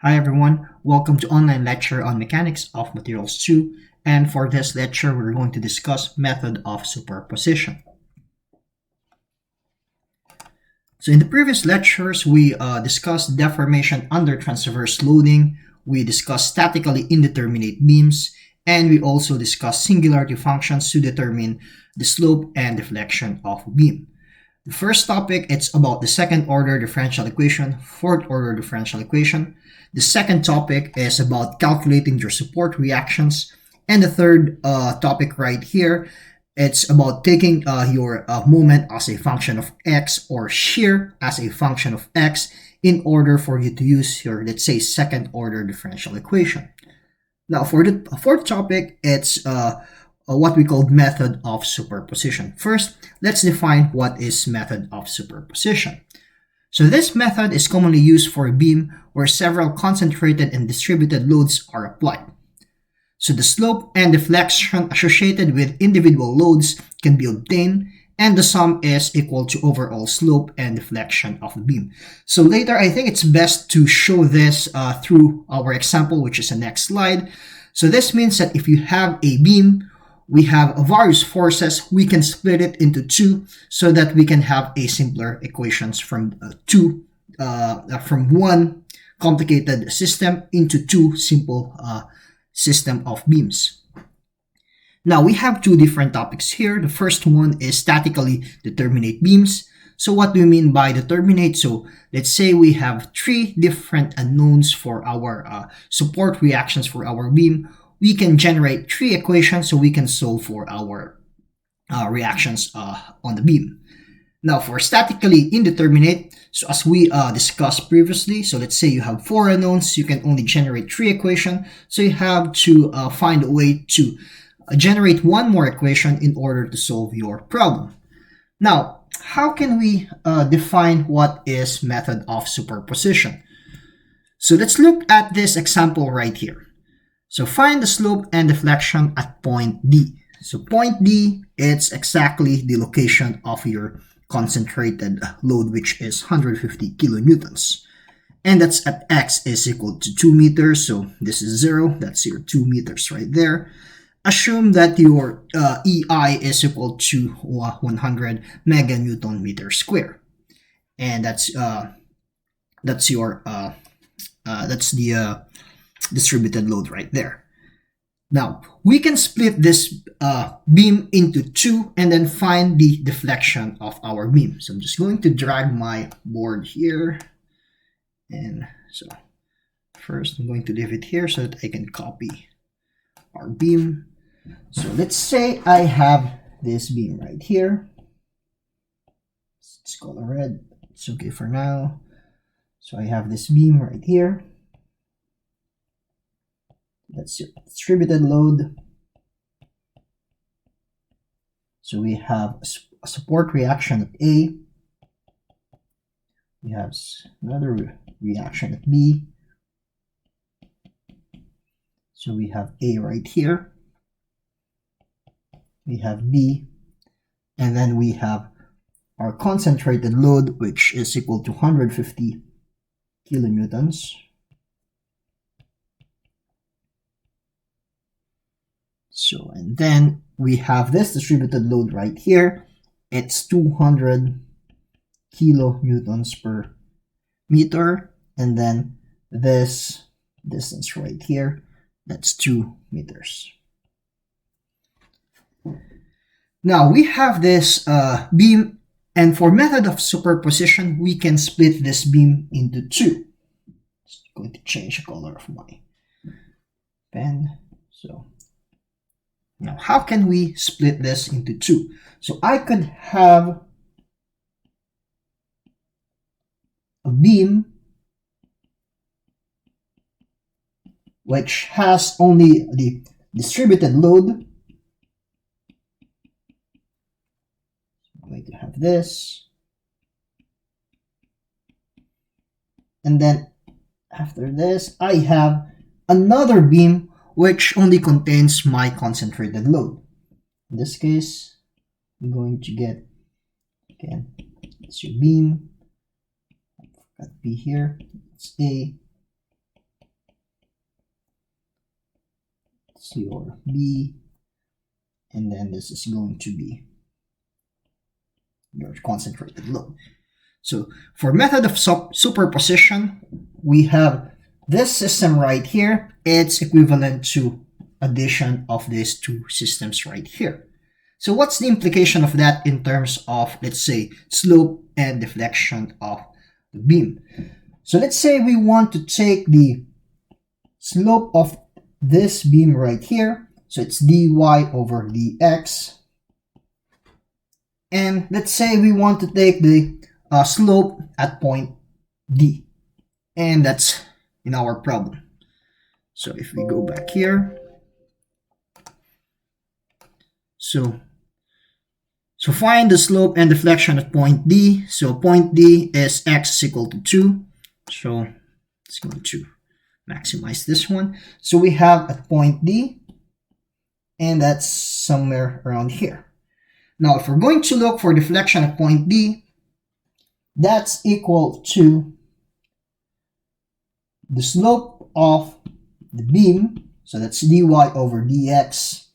Hi everyone, welcome to online lecture on mechanics of materials 2, and for this lecture we're going to discuss method of superposition. So in the previous lectures we discussed deformation under transverse loading, we discussed statically indeterminate beams, and we also discussed singularity functions to determine the slope and deflection of a beam. The first topic, it's about the second order differential equation, fourth order differential equation. The second topic is about calculating their support reactions. And the third topic right here, it's about taking your moment as a function of x or shear as a function of x in order for you to use your, let's say, second order differential equation. Now for the fourth topic, it's what we call method of superposition. First, let's define what is method of superposition. So this method is commonly used for a beam where several concentrated and distributed loads are applied. So the slope and deflection associated with individual loads can be obtained, and the sum is equal to overall slope and deflection of the beam. So later, I think it's best to show this through our example, which is the next slide. So this means that if you have a beam, we have various forces, we can split it into two so that we can have a simpler equations from one complicated system into two simple system of beams. Now we have two different topics here. The first one is statically determinate beams. So what do we mean by determinate? So let's say we have three different unknowns for our support reactions for our beam. We can generate three equations so we can solve for our reactions on the beam. Now for statically indeterminate, so as we discussed previously, so let's say you have four unknowns, you can only generate three equations, so you have to find a way to generate one more equation in order to solve your problem. Now, how can we define what is method of superposition? So let's look at this example right here. So find the slope and deflection at point D. So point D, it's exactly the location of your concentrated load, which is 150 kilonewtons. And that's at x is equal to 2 meters. So this is 0. That's your 2 meters right there. Assume that your EI is equal to 100 meganewton meter square. And that's the distributed load right there. Now, we can split this beam into two and then find the deflection of our beam. So I'm just going to drag my board here. And so first I'm going to leave it here so that I can copy our beam. So let's say I have this beam right here. Let's color red. It's okay for now. So I have this beam right here. That's your distributed load. So we have a support reaction at A. We have another reaction at B. So we have A right here. We have B. And then we have our concentrated load, which is equal to 150 kilonewtons. So, and then we have this distributed load right here. It's 200 kilonewtons per meter. And then this distance right here, that's 2 meters. Now we have this beam, and for method of superposition, we can split this beam into two. Just going to change the color of my pen. So now, how can we split this into two? So I could have a beam which has only the distributed load. I'm going to have this. And then after this, I have another beam which only contains my concentrated load. In this case, I'm going to get, again, it's your beam. Got B here, it's A, It's your B, and then this is going to be your concentrated load. So for method of superposition, we have this system right here. It's equivalent to addition of these two systems right here. So what's the implication of that in terms of, let's say, slope and deflection of the beam? So let's say we want to take the slope of this beam right here. So it's dy over dx. And let's say we want to take the slope at point D. And that's in our problem. So if we go back here. So find the slope and deflection at point D. So point D is x is equal to 2. So it's going to maximize this one. So we have at point D, and that's somewhere around here. Now, if we're going to look for deflection at point D, that's equal to the slope of the beam. So that's dy over dx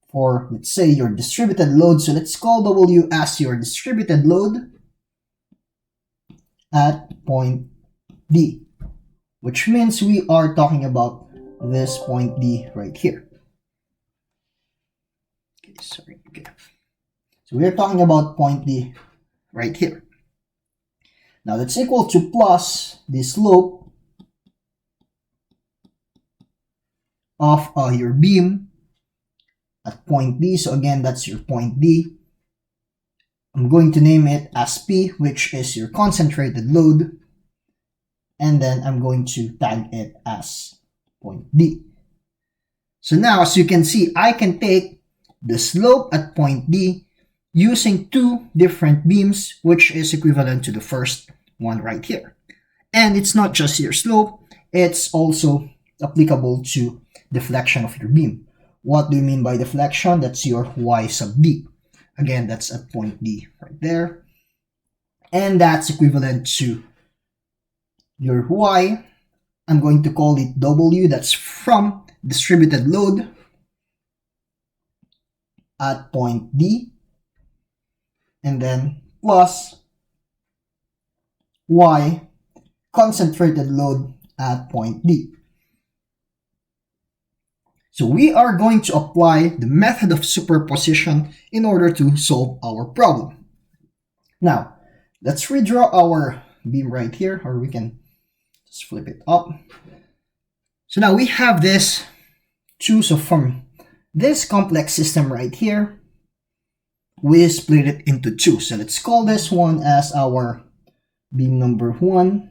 for, let's say, your distributed load. So let's call W as your distributed load at point D, which means we are talking about this point D right here. Okay. So we're talking about point D right here. Now that's equal to plus the slope of your beam at point D. So again, that's your point D. I'm going to name it as P, which is your concentrated load. And then I'm going to tag it as point D. So now, as you can see, I can take the slope at point D using two different beams, which is equivalent to the first one right here. And it's not just your slope, it's also applicable to deflection of your beam. What do you mean by deflection? That's your y sub d. Again, that's at point D right there. And that's equivalent to your y. I'm going to call it W. That's from distributed load at point D. And then plus y, concentrated load at point D. So we are going to apply the method of superposition in order to solve our problem. Now, let's redraw our beam right here, or we can just flip it up. So now we have this two. So from this complex system right here, we split it into two. So let's call this one as our beam number 1,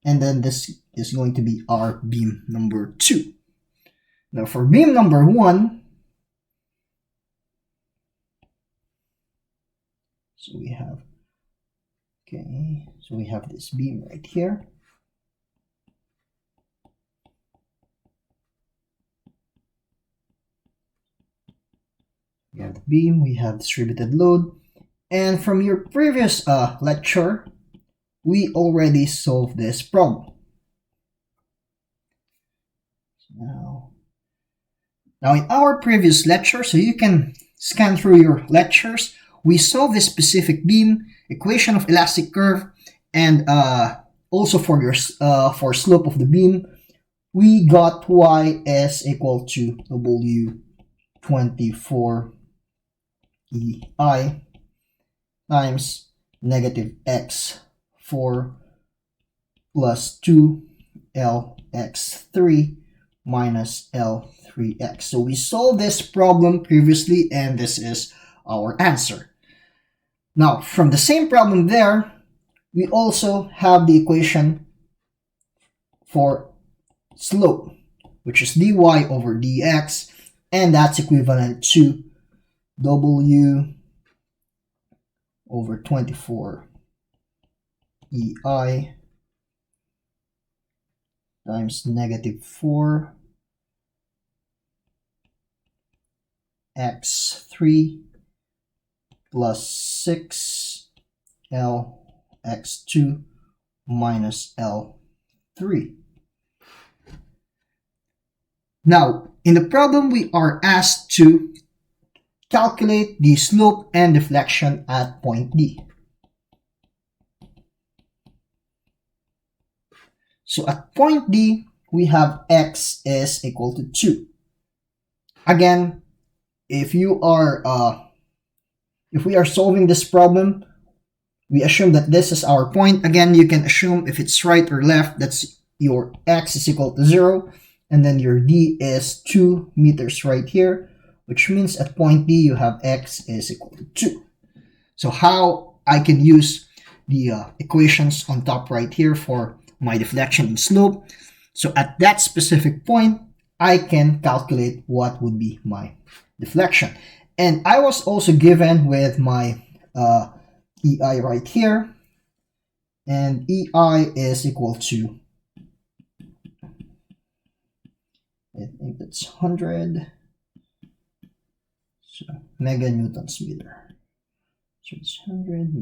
and then this is going to be our beam number 2. Now for beam number 1, so we have this beam right here. We have the beam, we have distributed load, and from your previous lecture, we already solved this problem. Now in our previous lecture, so you can scan through your lectures, we solved this specific beam, equation of elastic curve, and also for your for slope of the beam, we got y is equal to W24 EI times negative x4 plus 2 lx3 minus L3x. So we solved this problem previously, and this is our answer. Now, from the same problem there, we also have the equation for slope, which is dy over dx, and that's equivalent to W over 24 EI times negative 4 x3 plus 6 Lx2 minus L3. Now, in the problem, we are asked to calculate the slope and deflection at point D. So at point D, we have x is equal to 2. Again, if we are solving this problem, we assume that this is our point. Again, you can assume if it's right or left, that's your x is equal to 0, and then your D is 2 meters right here, which means at point D you have x is equal to 2. So how I can use the equations on top right here for my deflection and slope. So at that specific point, I can calculate what would be my deflection. And I was also given with my EI right here. And EI is equal to, I think that's 100 meganewtons meter. So it's 100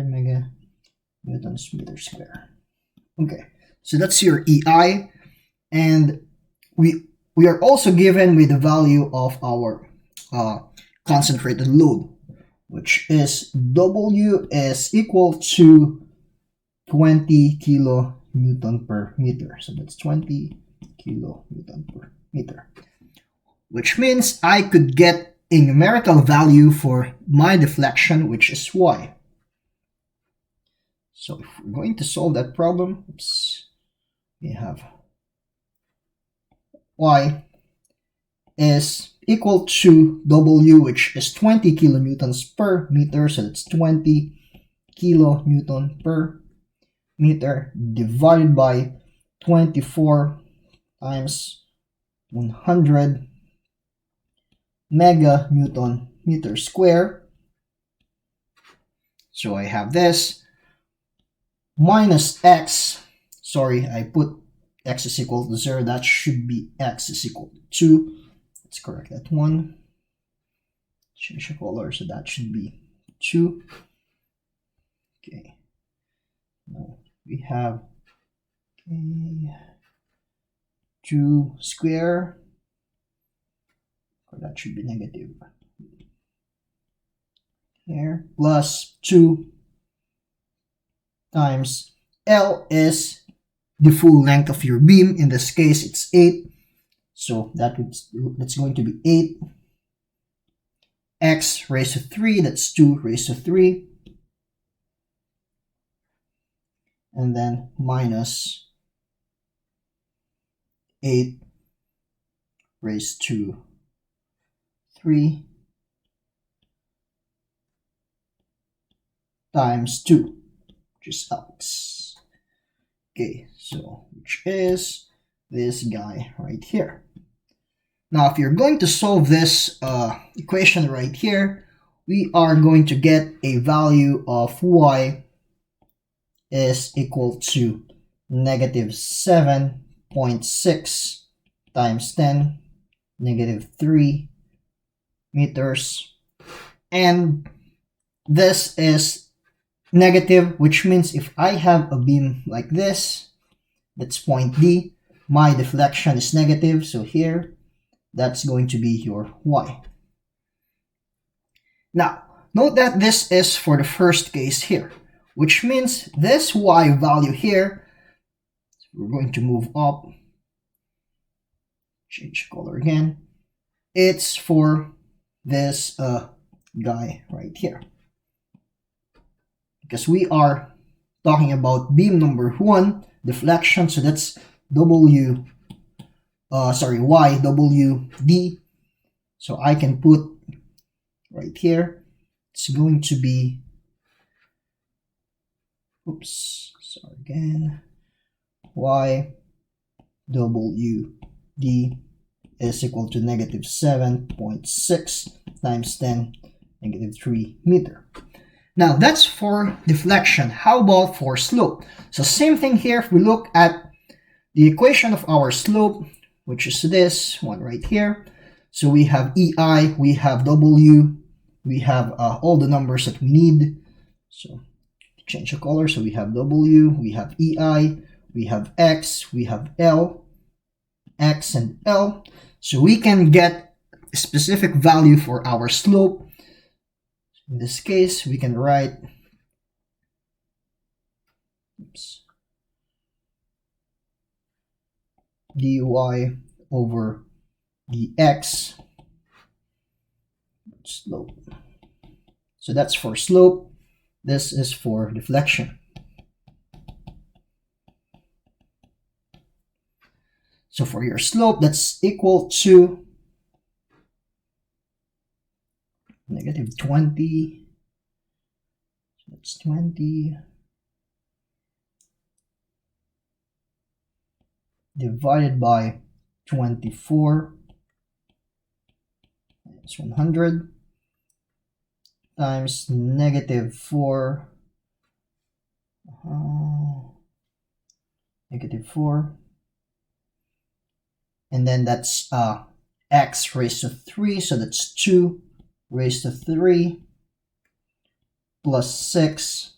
meganewtons meter square. Okay, so that's your EI, and we are also given with the value of our concentrated load, which is W is equal to 20 kilonewton per meter. So that's 20 kilonewton per meter, which means I could get a numerical value for my deflection, which is Y. So if we're going to solve that problem, we have Y is equal to W, which is 20 kilonewtons per meter. So that's 20 kilonewton per meter divided by 24 times 100 meganewton meter square. So I have this minus x. Sorry, I put x is equal to 0. That should be x is equal to 2. Let's correct that one. Change the color, so that should be 2. Okay. Now we have 2 square. Or that should be negative. Here, plus 2 times L is the full length of your beam. In this case, it's 8. So that's going to be 8. X raised to 3, that's 2 raised to 3. And then minus 8 raised to 3 times 2, which is X. Okay, so which is this guy right here. Now, if you're going to solve this equation right here, we are going to get a value of Y is equal to negative 7.6 times 10, negative 3 meters. And this is negative, which means if I have a beam like this, that's point D, my deflection is negative. So here, that's going to be your Y. Now, note that this is for the first case here, which means this Y value here, we're going to move up, change color again, it's for this guy right here. Because we are talking about beam number 1, deflection, so that's YWD. So I can put right here, it's going to be, YWD is equal to negative 7.6 times 10, negative 3 meter. Now that's for deflection. How about for slope? So same thing here. If we look at the equation of our slope, which is this one right here. So we have EI, we have W, we have all the numbers that we need. So change the color. So we have W, we have EI, we have X, we have L. x and L. So we can get a specific value for our slope. In this case, we can write dy over dx slope. So that's for slope. This is for deflection. So for your slope, that's equal to negative 20. So that's 20 divided by 24 minus 100 times negative 4 negative 4, and then that's x raised to 3, so that's 2 raised to 3 plus 6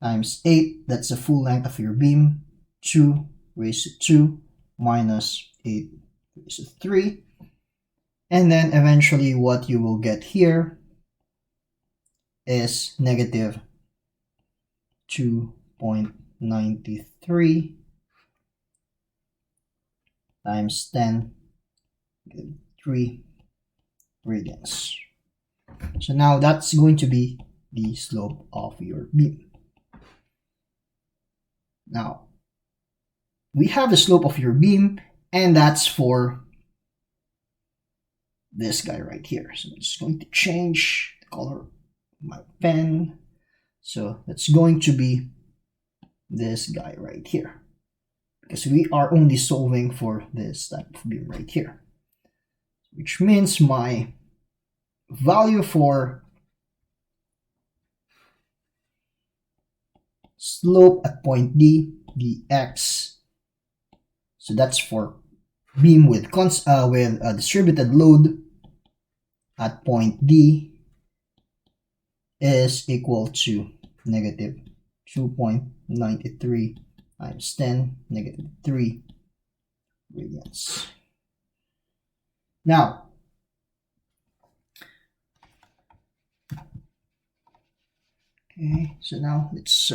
times 8, that's the full length of your beam, 2 raised to 2 minus 8 raised to 3, and then eventually what you will get here is negative 2.93 times 10 3 radians. So now that's going to be the slope of your beam. Now we have the slope of your beam, and that's for this guy right here. So I'm just going to change the color of my pen. So that's going to be this guy right here, because we are only solving for this type of beam right here, which means my value for slope at point D, dx, so that's for beam with a distributed load at point D, is equal to negative 2.93 times 10 negative 3 radians. Now, okay, so now let's